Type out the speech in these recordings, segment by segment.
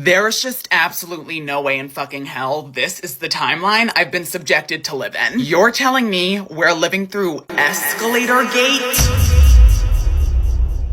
There's just absolutely no way in fucking hell this is the timeline I've been subjected to live in. You're telling me we're living through Escalator Gate?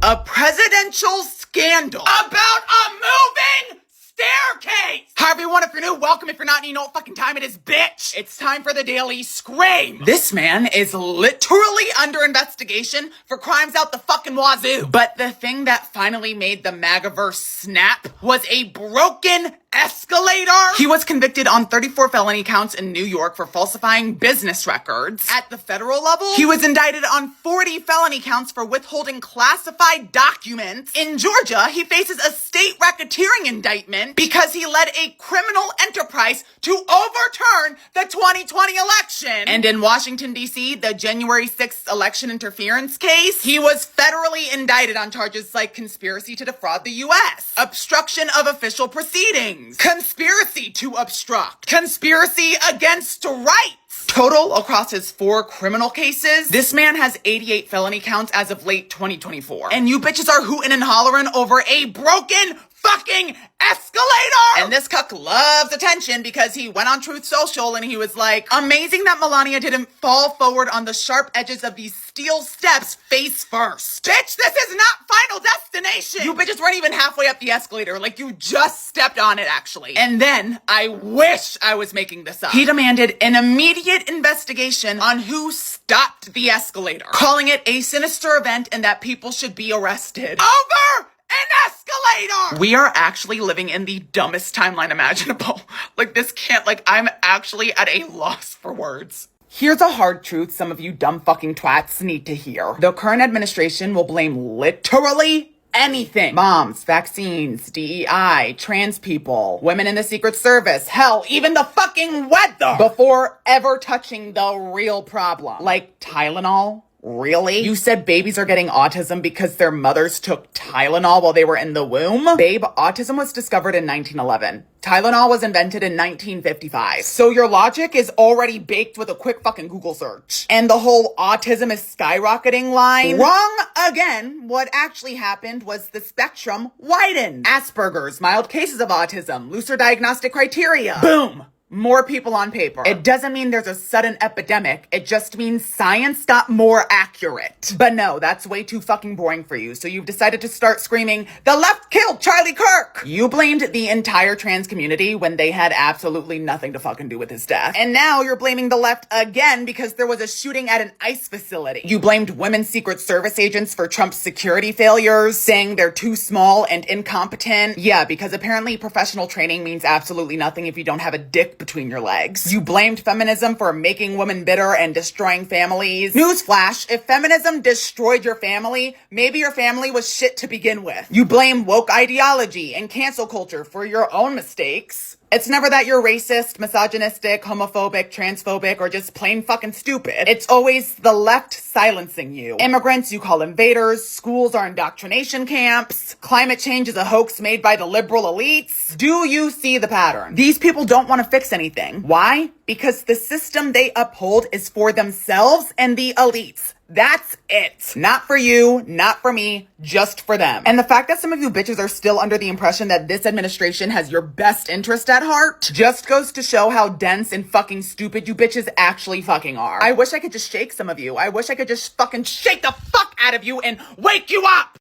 A presidential scandal about a moving staircase! Hi everyone, if you're new, welcome. If you're not, you know what fucking time it is, bitch! It's time for the Daily Scream! This man is literally under investigation for crimes out the fucking wazoo. But the thing that finally made the MAGAverse snap was a broken escalator. He was convicted on 34 felony counts in New York for falsifying business records. At the federal level, he was indicted on 40 felony counts for withholding classified documents. In Georgia, he faces a state racketeering indictment because he led a criminal enterprise to overturn the 2020 election. And in Washington, D.C., the January 6th election interference case, he was federally indicted on charges like conspiracy to defraud the U.S., obstruction of official proceedings, conspiracy to obstruct, conspiracy against rights. Total across his 4 criminal cases, this man has 88 felony counts as of late 2024. And you bitches are hooting and hollering over a broken fucking escalator! And this cuck loves attention because he went on Truth Social and he was like, amazing that Melania didn't fall forward on the sharp edges of these steel steps face first. Bitch, this is not Final Destination! You bitches weren't even halfway up the escalator, like you just stepped on it actually. And then, I wish I was making this up, he demanded an immediate investigation on who stopped the escalator, calling it a sinister event and that people should be arrested over an escalator! We are actually living in the dumbest timeline imaginable. Like this can't, I'm actually at a loss for words. Here's a hard truth some of you dumb fucking twats need to hear. The current administration will blame literally anything. Moms, vaccines, DEI, trans people, women in the Secret Service, hell, even the fucking weather, before ever touching the real problem. Like Tylenol. Really? You said babies are getting autism because their mothers took Tylenol while they were in the womb? Babe, autism was discovered in 1911. Tylenol was invented in 1955. So your logic is already baked with a quick fucking Google search. And the whole autism is skyrocketing line? Wrong again. What actually happened was the spectrum widened. Asperger's, mild cases of autism, looser diagnostic criteria. Boom! More people on paper. It doesn't mean there's a sudden epidemic. It just means science got more accurate. But no, that's way too fucking boring for you. So you've decided to start screaming, the left killed Charlie Kirk! You blamed the entire trans community when they had absolutely nothing to fucking do with his death. And now you're blaming the left again because there was a shooting at an ICE facility. You blamed women Secret Service agents for Trump's security failures, saying they're too small and incompetent. Yeah, because apparently professional training means absolutely nothing if you don't have a dick between your legs. You blamed feminism for making women bitter and destroying families. Newsflash, if feminism destroyed your family, maybe your family was shit to begin with. You blame woke ideology and cancel culture for your own mistakes. It's never that you're racist, misogynistic, homophobic, transphobic, or just plain fucking stupid. It's always the left silencing you. Immigrants you call invaders, schools are indoctrination camps, climate change is a hoax made by the liberal elites. Do you see the pattern? These people don't want to fix anything. Why? Because the system they uphold is for themselves and the elites. That's it. Not for you, not for me, just for them. And the fact that some of you bitches are still under the impression that this administration has your best interest at heart just goes to show how dense and fucking stupid you bitches actually fucking are. I wish I could just shake some of you. I wish I could just fucking shake the fuck out of you and wake you up!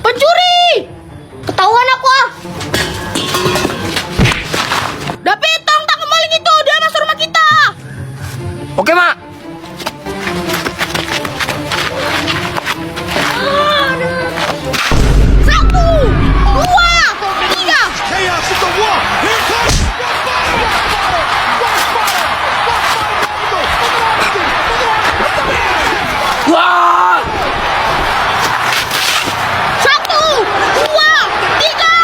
Pencuri! Ketahuan aku ah! Dapat, tangkap maling itu! Dia masuk rumah kita! Oke, Mak. Satu! Dua! Tiga! Chaos at the wall. Here comes Wah! Satu! Dua! Tiga!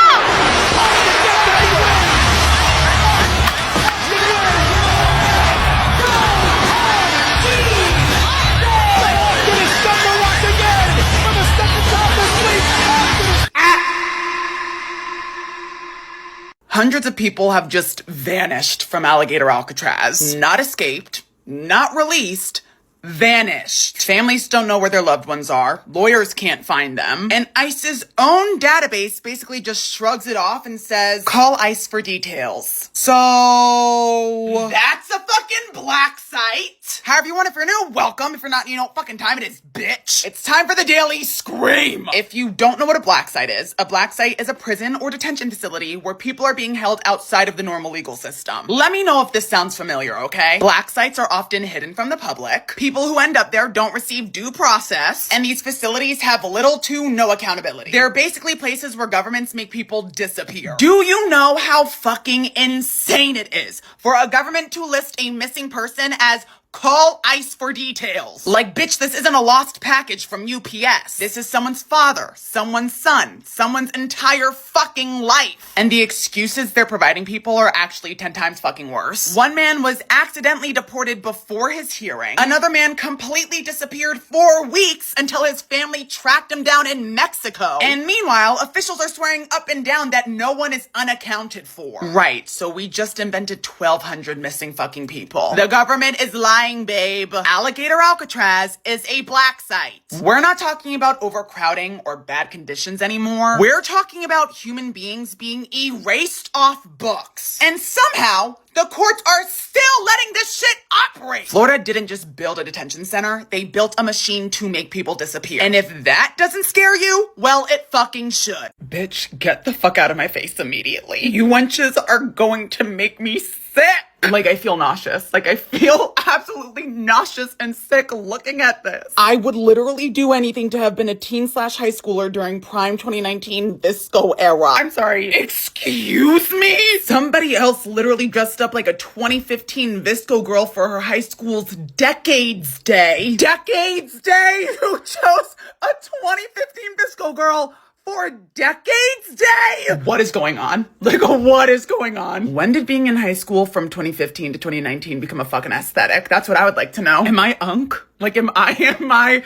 Hundreds of people have just vanished from Alligator Alcatraz. Not escaped, not released, vanished. Families don't know where their loved ones are. Lawyers can't find them. And ICE's own database basically just shrugs it off and says, call ICE for details. So that's a fucking black site. However you want, if you're new, welcome. If you're not, you know what fucking time it is, bitch. It's time for the Daily Scream. If you don't know what a black site is a prison or detention facility where people are being held outside of the normal legal system. Let me know if this sounds familiar, okay? Black sites are often hidden from the public. People who end up there don't receive due process, and these facilities have little to no accountability. They're basically places where governments make people disappear. Do you know how fucking insane it is for a government to list a missing person as call ICE for details? Like, bitch, this isn't a lost package from UPS. This is someone's father, someone's son, someone's entire fucking life. And the excuses they're providing people are actually 10 times fucking worse. One man was accidentally deported before his hearing. Another man completely disappeared for weeks until his family tracked him down in Mexico. And meanwhile, officials are swearing up and down that no one is unaccounted for. Right, so we just invented 1,200 missing fucking people. The government is lying, babe. Alligator Alcatraz is a black site. We're not talking about overcrowding or bad conditions anymore. We're talking about human beings being erased off books. And somehow, the courts are still letting this shit operate. Florida didn't just build a detention center, they built a machine to make people disappear. And if that doesn't scare you, well, it fucking should. Bitch, get the fuck out of my face immediately. You wenches are going to make me sick. Like, I feel nauseous. Like, I feel absolutely nauseous and sick looking at this. I would literally do anything to have been a teen/high schooler during prime 2019 Visco era. I'm sorry, excuse me? Somebody else literally dressed up like a 2015 Visco girl for her high school's Decades Day. Decades Day? Who chose a 2015 Visco girl for Decades Day? What is going on? Like, what is going on? When did being in high school from 2015 to 2019 become a fucking aesthetic? That's what I would like to know. Am I unk? Like, am I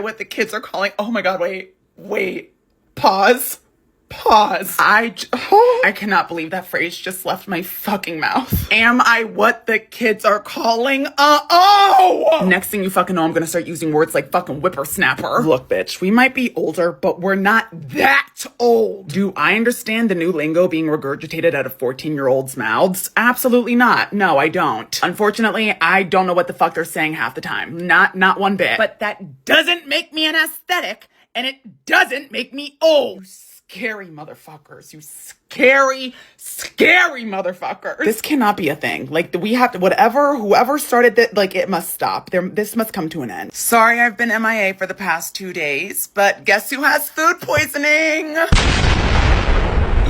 what the kids are calling? Oh my God, wait. Pause. I cannot believe that phrase just left my fucking mouth. Am I what the kids are calling? Next thing you fucking know, I'm gonna start using words like fucking whippersnapper. Look, bitch, we might be older, but we're not that old. Do I understand the new lingo being regurgitated out of 14-year-olds' mouths? Absolutely not. No, I don't. Unfortunately, I don't know what the fuck they're saying half the time. Not one bit. But that doesn't make me an aesthetic, and it doesn't make me old. Scary motherfuckers. You scary motherfuckers. This cannot be a thing. Like, we have to, whoever started that, like, it must stop. This must come to an end. Sorry I've been MIA for the past 2 days, but guess who has food poisoning?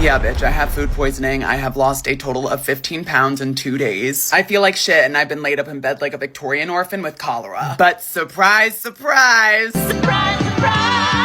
Yeah, bitch, I have food poisoning. I have lost a total of 15 pounds in 2 days. I feel like shit, and I've been laid up in bed like a Victorian orphan with cholera. But surprise, surprise. Surprise, surprise.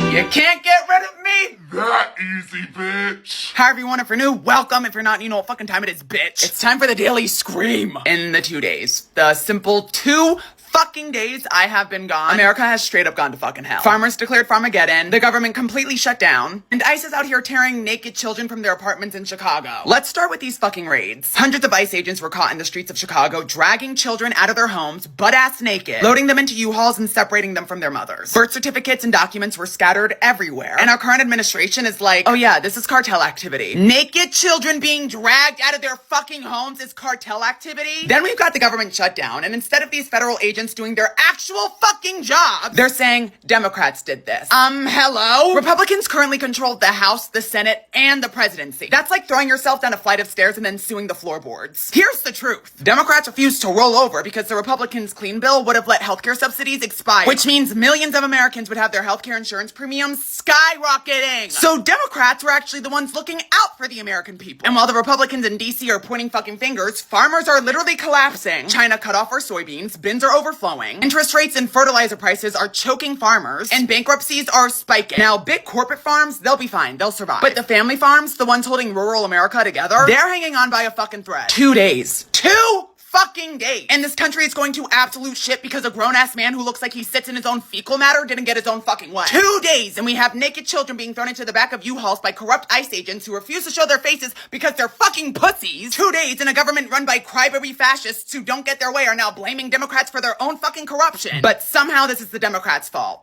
You can't get rid of me That easy, bitch. However you want, if you're new, welcome. If you're not, you know what fucking time it is, bitch. It's time for the Daily Scream. In the 2 days. The simple 2 fucking days I have been gone, America has straight up gone to fucking hell. Farmers declared Farmageddon, the government completely shut down, and ICE is out here tearing naked children from their apartments in Chicago. Let's start with these fucking raids. Hundreds of ICE agents were caught in the streets of Chicago, dragging children out of their homes, butt-ass naked, loading them into U-Hauls and separating them from their mothers. Birth certificates and documents were scattered everywhere, and our current administration is like, oh yeah, this is cartel activity. Naked children being dragged out of their fucking homes is cartel activity? Then we've got the government shutdown, and instead of these federal agents doing their actual fucking job, they're saying Democrats did this. Hello? Republicans currently control the House, the Senate, and the presidency. That's like throwing yourself down a flight of stairs and then suing the floorboards. Here's the truth. Democrats refused to roll over because the Republicans' clean bill would have let healthcare subsidies expire, which means millions of Americans would have their healthcare insurance premiums skyrocketing. So Democrats were actually the ones looking out for the American people. And while the Republicans in DC are pointing fucking fingers, farmers are literally collapsing. China cut off our soybeans, bins are overflowing, interest rates and fertilizer prices are choking farmers, and bankruptcies are spiking. Now, big corporate farms, they'll be fine, they'll survive. But the family farms, the ones holding rural America together, they're hanging on by a fucking thread. 2 days. 2 fucking days. And this country is going to absolute shit because a grown-ass man who looks like he sits in his own fecal matter didn't get his own fucking way. 2 days, and we have naked children being thrown into the back of U-Hauls by corrupt ICE agents who refuse to show their faces because they're fucking pussies. 2 days, and a government run by crybaby fascists who don't get their way are now blaming Democrats for their own fucking corruption. But somehow this is the Democrats' fault.